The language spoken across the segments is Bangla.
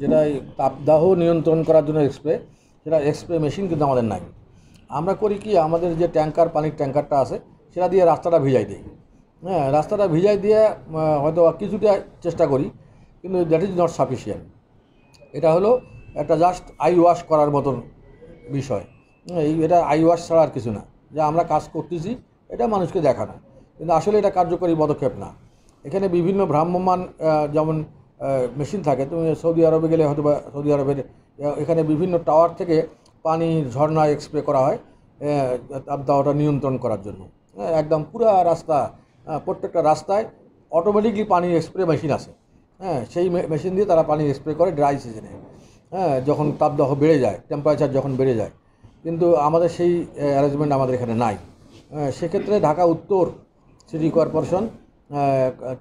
যেটা তাপদাহ নিয়ন্ত্রণ করার জন্য স্প্রে, সেটা স্প্রে মেশিন কিন্তু আমাদের নাই। আমরা করি কি, আমাদের যে ট্যাঙ্কার, পানির ট্যাঙ্কারটা আছে, সেটা দিয়ে রাস্তাটা ভিজাই দিই। হ্যাঁ, রাস্তাটা ভিজাই দিয়ে হয়তো কিছুটা চেষ্টা করি, কিন্তু দ্যাট ইজ নট সাফিসিয়েন্ট। এটা হলো একটা জাস্ট আই ওয়াশ করার মতন বিষয়। এটা আই ওয়াশ ছাড়া আর কিছু না, যে আমরা কাজ করতেছি এটা মানুষকে দেখানো, কিন্তু আসলে এটা কার্যকরী পদক্ষেপ না। এখানে বিভিন্ন ভ্রাম্যমাণ যেমন মেশিন থাকে, তুমি সৌদি আরবে গেলে হয়তো বা সৌদি আরবের এখানে বিভিন্ন টাওয়ার থেকে পানি ঝর্ণা স্প্রে করা হয় তাপদাহটা নিয়ন্ত্রণ করার জন্য। একদম পুরা রাস্তা, প্রত্যেকটা রাস্তায় অটোমেটিকলি পানি স্প্রে মেশিন আছে। হ্যাঁ, সেই মেশিন দিয়ে তারা পানি স্প্রে করে ড্রাই সিজনে, হ্যাঁ, যখন তাপদাহ বেড়ে যায়, টেম্পারেচার যখন বেড়ে যায়। কিন্তু আমাদের সেই অ্যারেঞ্জমেন্ট আমাদের এখানে নাই। সেক্ষেত্রে ঢাকা উত্তর সিটি কর্পোরেশন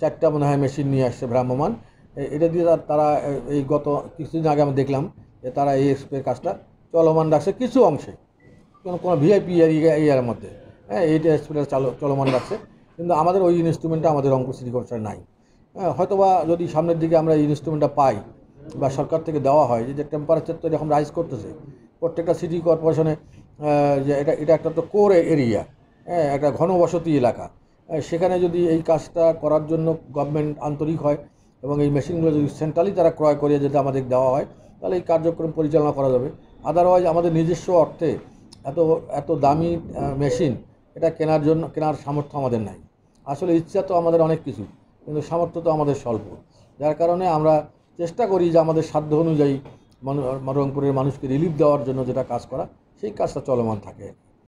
4টা মনে হয় মেশিন নিয়ে আসছে ভ্রাম্যমাণ। এটা দিয়ে তারা এই গত কিছুদিন আগে আমি দেখলাম যে তারা এই স্প্রে কাজটা চলমান রাখছে কিছু অংশে, কোনো ভিআইপি এরিয়ার মধ্যে। হ্যাঁ, এইটা স্প্রে চলমান রাখছে, কিন্তু আমাদের ওই ইনস্ট্রুমেন্টটা আমাদের রংপুর সিটি কর্পোরেশন নাই। হ্যাঁ, হয়তোবা যদি সামনের দিকে আমরা এই ইনস্ট্রুমেন্টটা পাই বা সরকার থেকে দেওয়া হয়, যে টেম্পারেচার তো এরকম রাইজ করতেছে প্রত্যেকটা সিটি কর্পোরেশনে, যে এটা একটা তো কোর এরিয়া, হ্যাঁ, একটা ঘনবসতি এলাকা। সেখানে যদি এই কাজটা করার জন্য গভর্নমেন্ট আন্তরিক হয় এবং এই মেশিনগুলো যদি সেন্ট্রালি তারা ক্রয় করে যদি আমাদের দেওয়া হয়, তাহলে এই কার্যক্রম পরিচালনা করা যাবে। আদারওয়াইজ আমাদের নিজস্ব অর্থে এত এত দামি মেশিন এটা কেনার সামর্থ্য আমাদের নাই। আসলে ইচ্ছা তো আমাদের অনেক কিছু, কিন্তু সামর্থ্য তো আমাদের স্বল্প। যার কারণে আমরা চেষ্টা করি যে আমাদের সাধ্য অনুযায়ী রংপুরের মানুষকে রিলিফ দেওয়ার জন্য যেটা কাজ করা, সেই কাজটা চলমান থাকে।